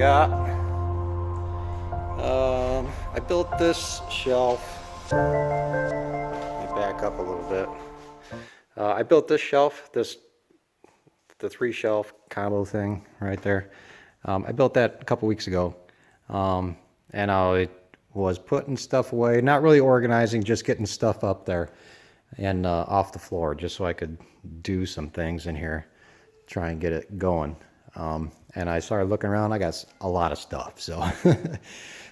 got. I built this shelf. Let me back up a little bit. I built this shelf, the 3-shelf combo thing right there. I built that a couple weeks ago, and I was putting stuff away, not really organizing, just getting stuff up there and off the floor, just so I could do some things in here, try and get it going. And I started looking around. I got a lot of stuff, so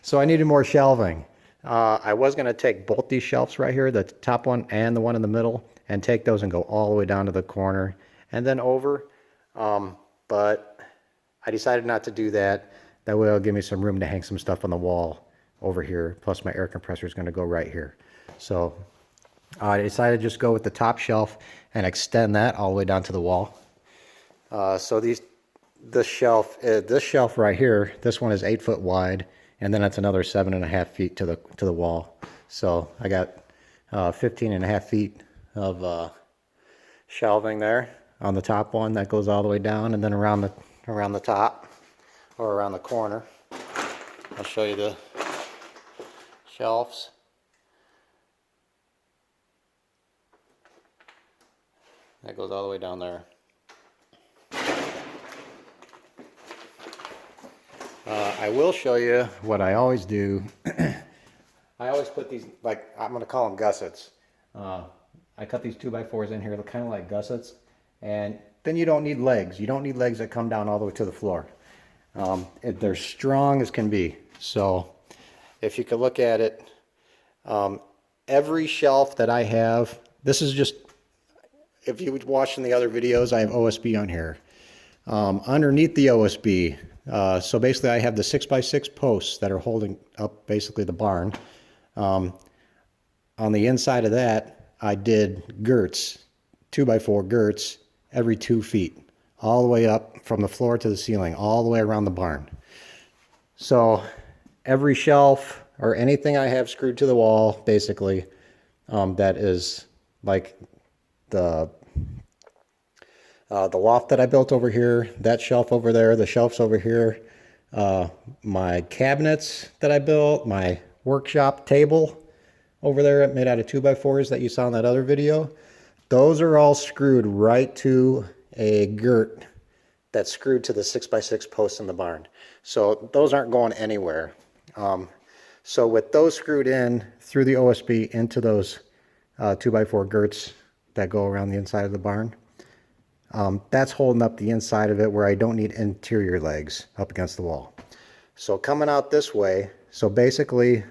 so I needed more shelving. I was going to take both these shelves right here, the top one and the one in the middle, and take those and go all the way down to the corner and then over. But I decided not to do that. That way it'll give me some room to hang some stuff on the wall over here. Plus my air compressor is going to go right here. So I decided to just go with the top shelf and extend that all the way down to the wall. So this shelf right here, this one is 8 foot wide, and then that's another 7.5 feet to the wall. So I got 15.5 feet of shelving there on the top one that goes all the way down, and then around the top or around the corner. I'll show you the shelves. That goes all the way down there. I will show you what I always do. I always put these, like, I'm going to call them gussets. I cut these 2x4s in here, kind of like gussets. And then you don't need legs. You don't need legs that come down all the way to the floor. They're strong as can be. So if you could look at it, every shelf that I have, this is just, if you were watching the other videos, I have OSB on here. Underneath the OSB, so basically I have the 6x6 posts that are holding up basically the barn. On the inside of that, I did girts, 2x4 girts, every 2 feet, all the way up from the floor to the ceiling, all the way around the barn. So every shelf or anything I have screwed to the wall, basically, that is like the loft that I built over here, that shelf over there, the shelves over here, my cabinets that I built, my workshop table over there made out of 2x4s that you saw in that other video, those are all screwed right to a girt that's screwed to the 6x6 posts in the barn. So those aren't going anywhere. So with those screwed in through the OSB into those 2x4 girts that go around the inside of the barn, that's holding up the inside of it where I don't need interior legs up against the wall. So coming out this way, so basically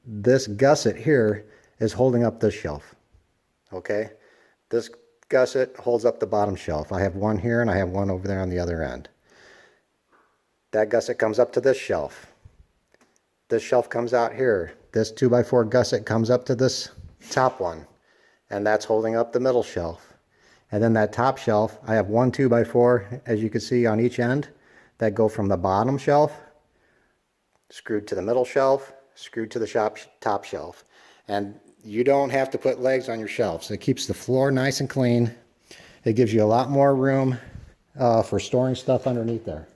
this gusset here is holding up this shelf. Okay, this gusset holds up the bottom shelf. I have one here and I have one over there on the other end. That gusset comes up to this shelf. This shelf comes out here. This 2x4 gusset comes up to this top one, and that's holding up the middle shelf. And then that top shelf, I have one 2x4, as you can see on each end, that go from the bottom shelf, screwed to the middle shelf, screwed to the top shelf. And you don't have to put legs on your shelves. It keeps the floor nice and clean. It gives you a lot more room for storing stuff underneath there.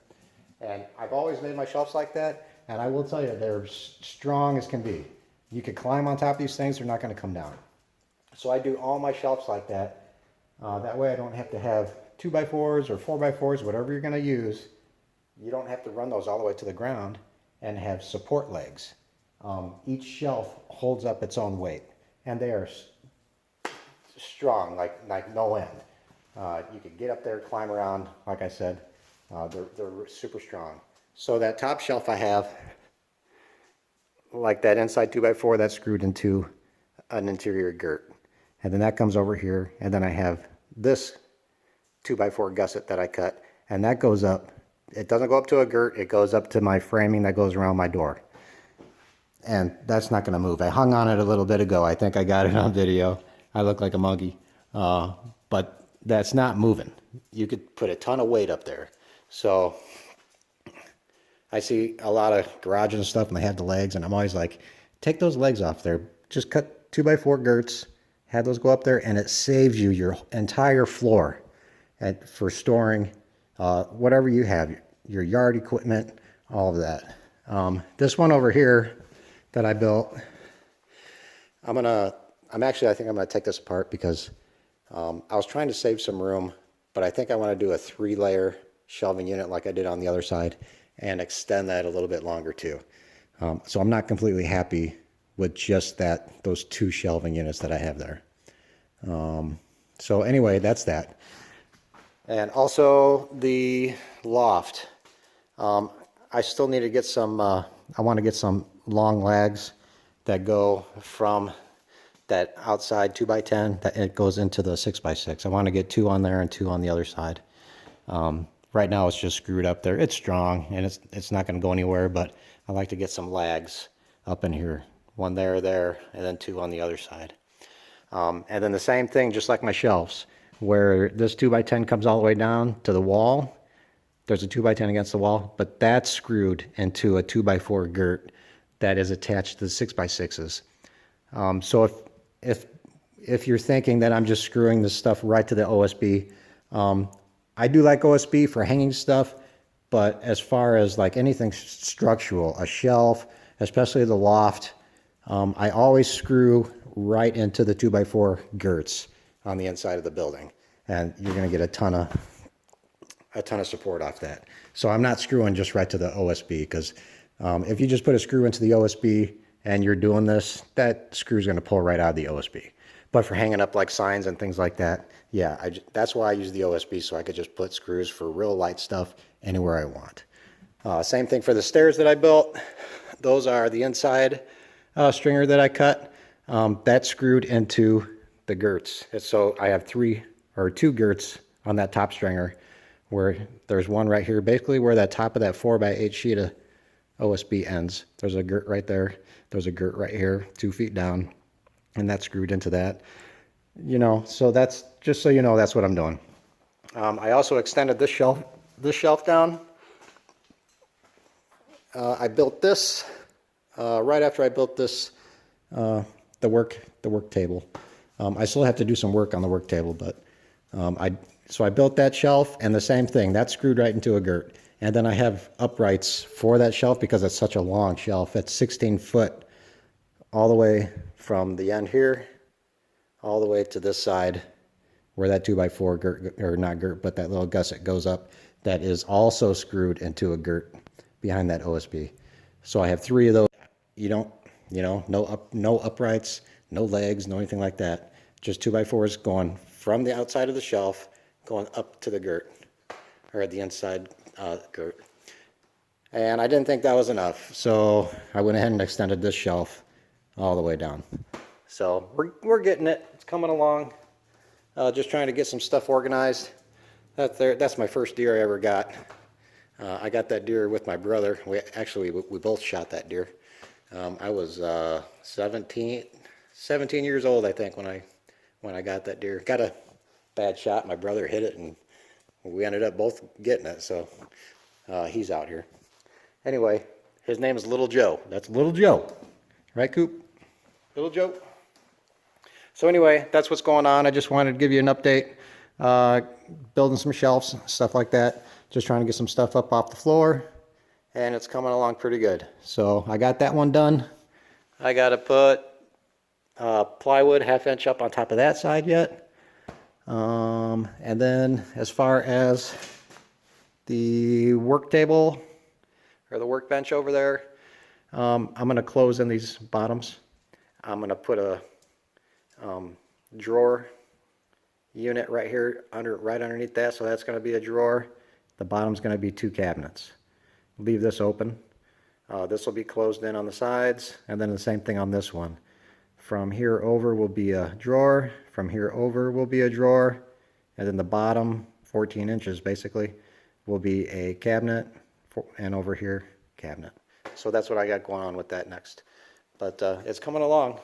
And I've always made my shelves like that, and I will tell you, they're strong as can be. You could climb on top of these things, they're not going to come down. So I do all my shelves like that. That way I don't have to have 2x4s or 4x4s, whatever you're going to use. You don't have to run those all the way to the ground and have support legs. Each shelf holds up its own weight, and they are strong, like no end. You can get up there, climb around, like I said. They're super strong. So that top shelf I have, like that inside 2x4, that's screwed into an interior girt. And then that comes over here, and then I have this 2x4 gusset that I cut, and that goes up. It doesn't go up to a girt, it goes up to my framing that goes around my door. And that's not going to move. I hung on it a little bit ago. I think I got it on video. I look like a monkey. But that's not moving. You could put a ton of weight up there. So I see a lot of garages and stuff, and they have the legs, and I'm always like, take those legs off there. Just cut 2x4 girts, have those go up there, and it saves you your entire floor for storing whatever you have, your yard equipment, all of that. This one over here that I built, I think I'm gonna take this apart because I was trying to save some room, but I think I want to do a 3-layer shelving unit like I did on the other side and extend that a little bit longer too. So I'm not completely happy with just those 2 shelving units that I have there. So anyway, that's that. And also the loft. I still need to get some, I want to get some long lags that go from that outside 2x10 that it goes into the 6x6. I want to get 2 on there and 2 on the other side. Right now it's just screwed up there. It's strong and it's not going to go anywhere, but I like to get some lags up in here. 1 there, and then 2 on the other side. And then the same thing, just like my shelves, where this 2x10 comes all the way down to the wall. There's a 2x10 against the wall, but that's screwed into a 2x4 girt that is attached to the 6x6s. So if you're thinking that I'm just screwing this stuff right to the OSB, I do like OSB for hanging stuff, but as far as like anything structural, a shelf, especially the loft, I always screw right into the 2x4 girts on the inside of the building, and you're going to get a ton of support off that. So I'm not screwing just right to the OSB, because if you just put a screw into the OSB and you're doing this, that screw's going to pull right out of the OSB. But for hanging up like signs and things like that, yeah, that's why I use the OSB, so I could just put screws for real light stuff anywhere I want. Same thing for the stairs that I built. Those are the inside stringer that I cut. That's screwed into the girts. So I have 2 girts on that top stringer, where there's one right here, basically where that top of that 4x8 sheet of OSB ends. There's a girt right there. There's a girt right here, 2 feet down, and that's screwed into that. You know, so that's just so you know, that's what I'm doing. I also extended this shelf down. I built this right after I built this the work table. I still have to do some work on the work table, but so I built that shelf, and the same thing, that's screwed right into a girt. And then I have uprights for that shelf because it's such a long shelf. It's 16 foot all the way from the end here all the way to this side where that 2x4 girt, or not girt, but that little gusset goes up, that is also screwed into a girt behind that OSB. So I have 3 of those. No uprights, no legs, no anything like that. Just 2x4s going from the outside of the shelf, going up to the girt, or the inside girt. And I didn't think that was enough, so I went ahead and extended this shelf all the way down. So we're getting it. It's coming along. Just trying to get some stuff organized. That's my first deer I ever got. I got that deer with my brother. We both shot that deer. I was 17 years old, I think, when I got that deer. Got a bad shot. My brother hit it, and we ended up both getting it. So he's out here. Anyway, his name is Little Joe. That's Little Joe, right, Coop? Little Joe. So anyway, that's what's going on. I just wanted to give you an update. Building some shelves, stuff like that. Just trying to get some stuff up off the floor, and it's coming along pretty good. So I got that one done. I got to put plywood 1/2 inch up on top of that side yet. And then as far as the work table or the workbench over there, I'm going to close in these bottoms. I'm going to put a drawer unit right here right underneath that, so that's going to be a drawer. The bottom's going to be 2 cabinets. Leave this open. This will be closed in on the sides, and then the same thing on this one. From here over will be a drawer, from here over will be a drawer, and then the bottom 14 inches basically will be a cabinet, and over here cabinet. So that's what I got going on with that next, but it's coming along.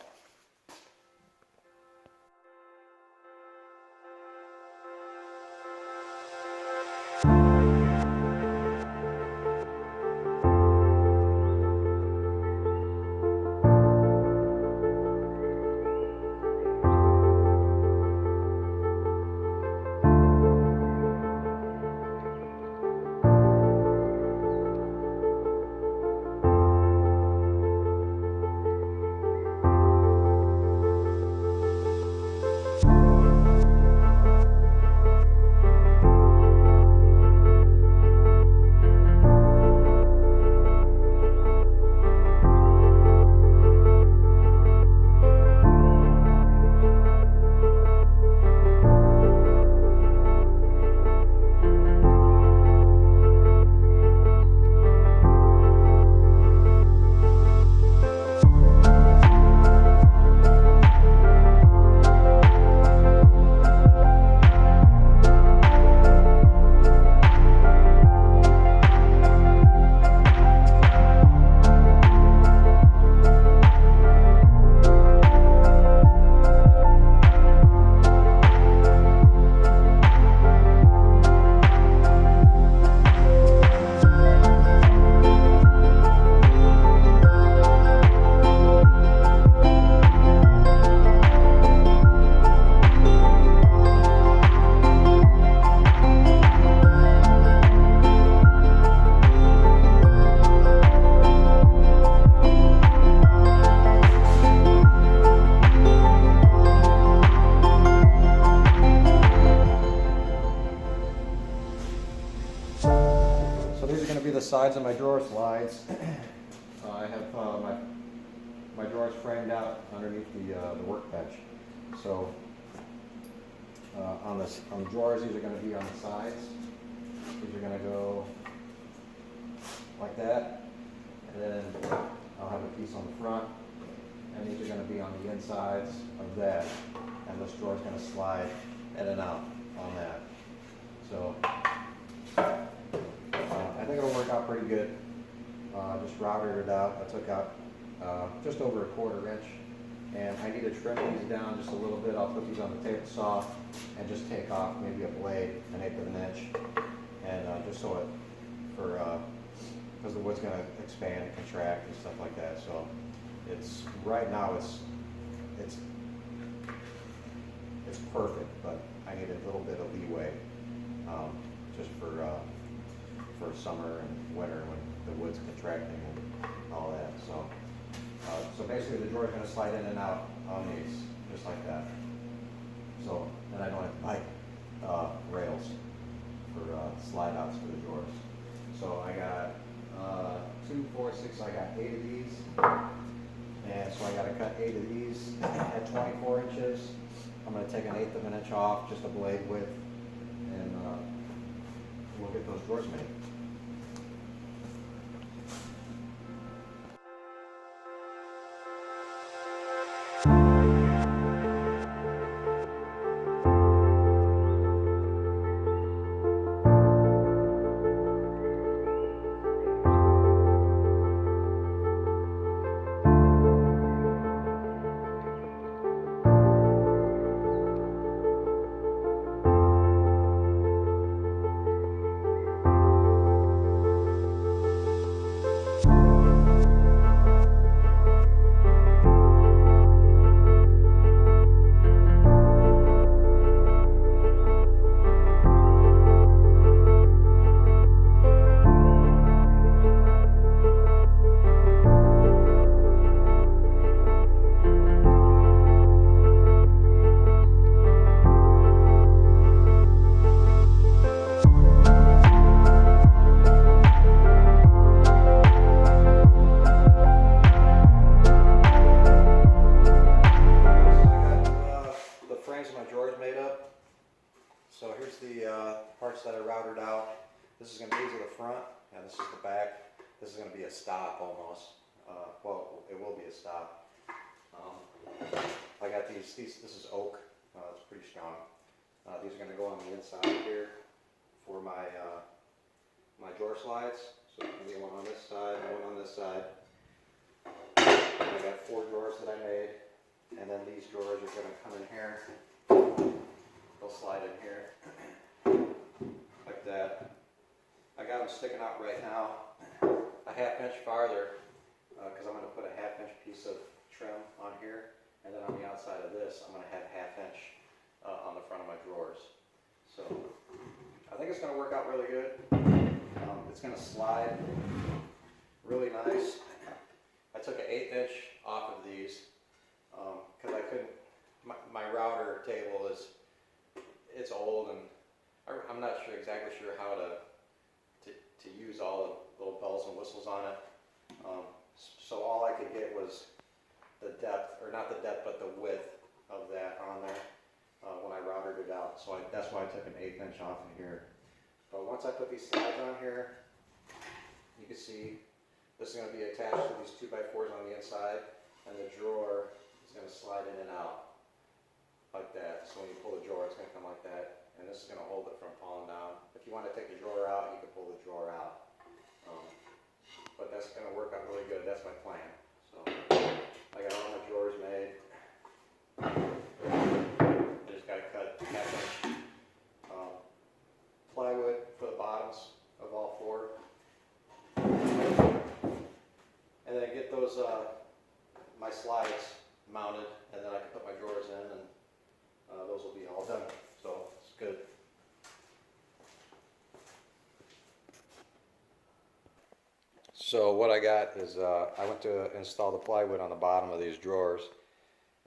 to be the sides of my drawer slides. I have my drawers framed out underneath the workbench. So on the drawers, these are going to be on the sides. These are going to go like that, and then I'll have a piece on the front, and these are going to be on the insides of that, and this drawer is going to slide in and out on that. So I think it'll work out pretty good. Just routed it out. I took out just over 1/4 inch, and I need to trim these down just a little bit. I'll put these on the table saw and just take off maybe a blade 1/8 of an inch, and just so it for because the wood's going to expand and contract and stuff like that. So it's right now it's perfect, but I need a little bit of leeway just for summer and winter when the wood's contracting and all that. So so basically the drawer is going to slide in and out on these just like that. So and I don't have to buy rails for slide outs for the drawers. So I got 2, 4, 6. I got 8 of these, and so I got to cut 8 of these at 24 inches. I'm going to take 1/8 of an inch off, just a blade width, and we'll get those drawers made. So here's the parts that I routed out. This is going to be the front, and this is the back. This is going to be a stop almost. Well, it will be a stop. I got these. This is oak. It's pretty strong. These are going to go on the inside here for my my drawer slides. So there's going to be one on this side and one on this side. And I got 4 drawers that I made, and then these drawers are going to come in here. They'll slide in here like that. I got them sticking out right now a 1/2 inch farther because I'm going to put a 1/2 inch piece of trim on here, and then on the outside of this I'm going to have 1/2 inch on the front of my drawers. So I think it's going to work out really good. It's going to slide really nice. I took an 1/8 inch off of these because I couldn't. My router table it's old, and I'm not exactly sure how to use all the little bells and whistles on it. So all I could get was the depth, or not the depth, but the width of that on there when I routed it out. So that's why I took an 1/8 inch off of here. But once I put these slides on here, you can see this is going to be attached to these 2x4s on the inside, and the drawer is going to slide in and out like that. So when you pull the drawer, it's going to come like that, and this is going to hold it from falling down. If you want to take the drawer out, you can pull the drawer out. But that's going to work out really good. That's my plan. So I got all my drawers made. I just got to cut 1/2 inch plywood for the bottoms of all 4. And then get those my slides mounted, and then I can put my drawers in, and those will be all done. So it's good. So what I got is I went to install the plywood on the bottom of these drawers,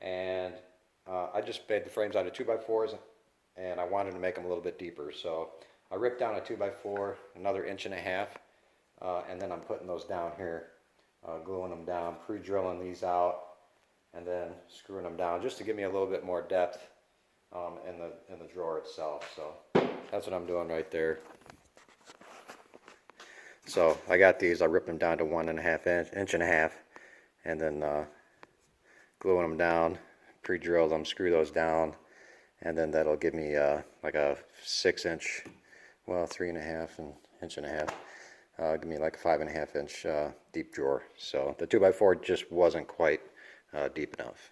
and I just made the frames out of 2x4s, and I wanted to make them a little bit deeper. So I ripped down a 2x4 another 1.5 inches, and then I'm putting those down here, gluing them down, pre-drilling these out, and then screwing them down just to give me a little bit more depth in the drawer itself. So that's what I'm doing right there. So I got these, I ripped them down to 1.5 inch and a half, and then gluing them down, pre-drilled them, screw those down, and then that'll give me like a 6 inch, well, 3.5 and inch and a half, give me like a 5.5 inch deep drawer. So the 2x4 just wasn't quite deep enough.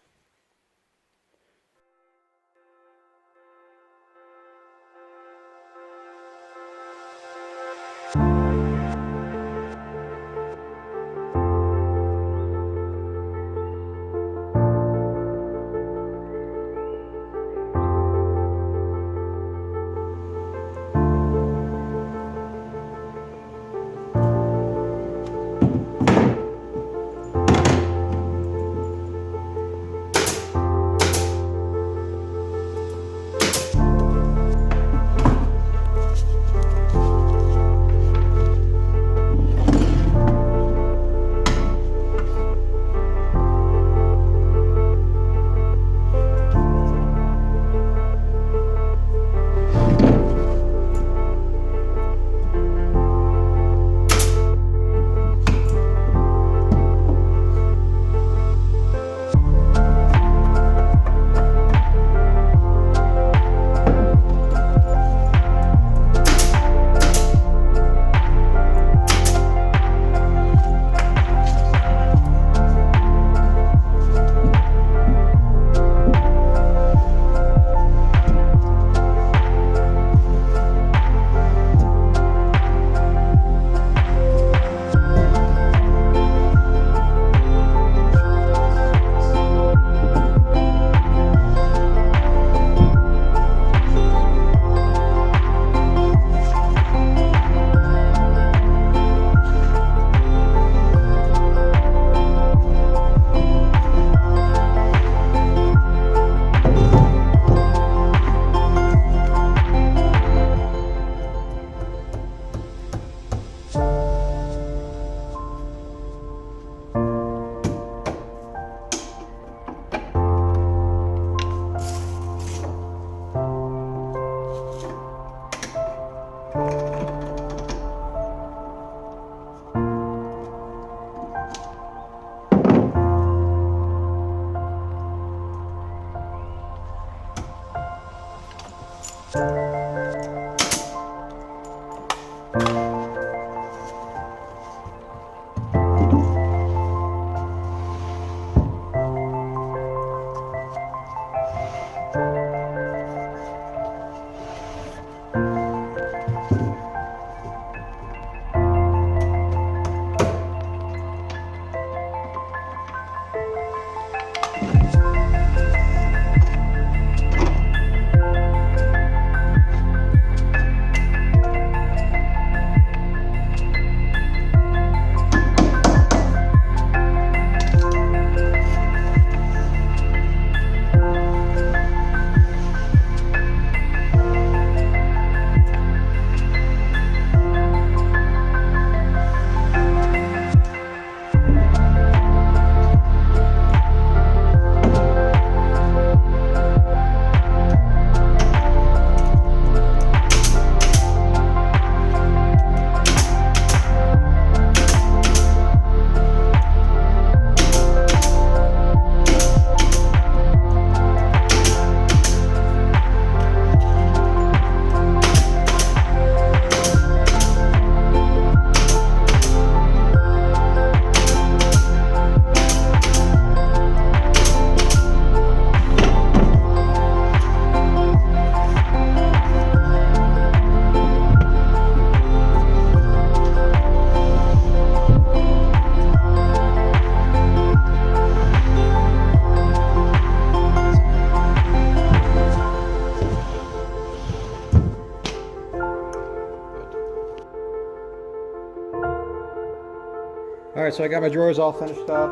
All right, so I got my drawers all finished up.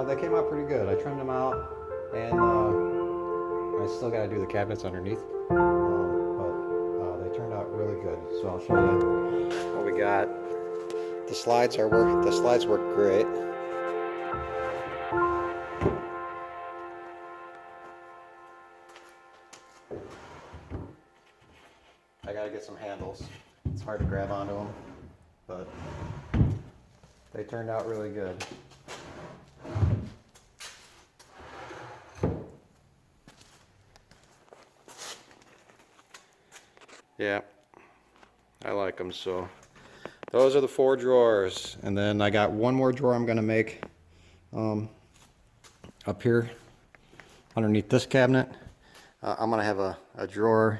They came out pretty good. I trimmed them out, and I still got to do the cabinets underneath, but they turned out really good. So I'll show you what we got. The slides work great. I gotta get some handles. It's hard to grab onto them, but they turned out really good. Yeah, I like them. So those are the 4 drawers, and then I got one more drawer I'm gonna make up here underneath this cabinet. I'm gonna have a drawer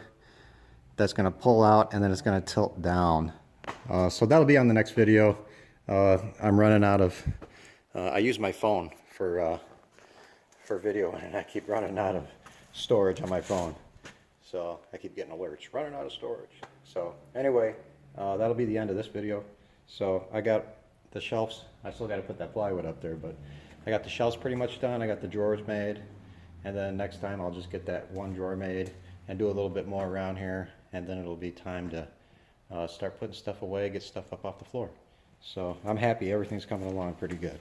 that's gonna pull out, and then it's gonna tilt down. So that'll be on the next video. I'm running out of, I use my phone for video, and I keep running out of storage on my phone. So I keep getting alerts, running out of storage. So anyway, that'll be the end of this video. So I got the shelves. I still got to put that plywood up there, but I got the shelves pretty much done. I got the drawers made, and then next time I'll just get that one drawer made and do a little bit more around here, and then it'll be time to start putting stuff away, get stuff up off the floor. So I'm happy everything's coming along pretty good.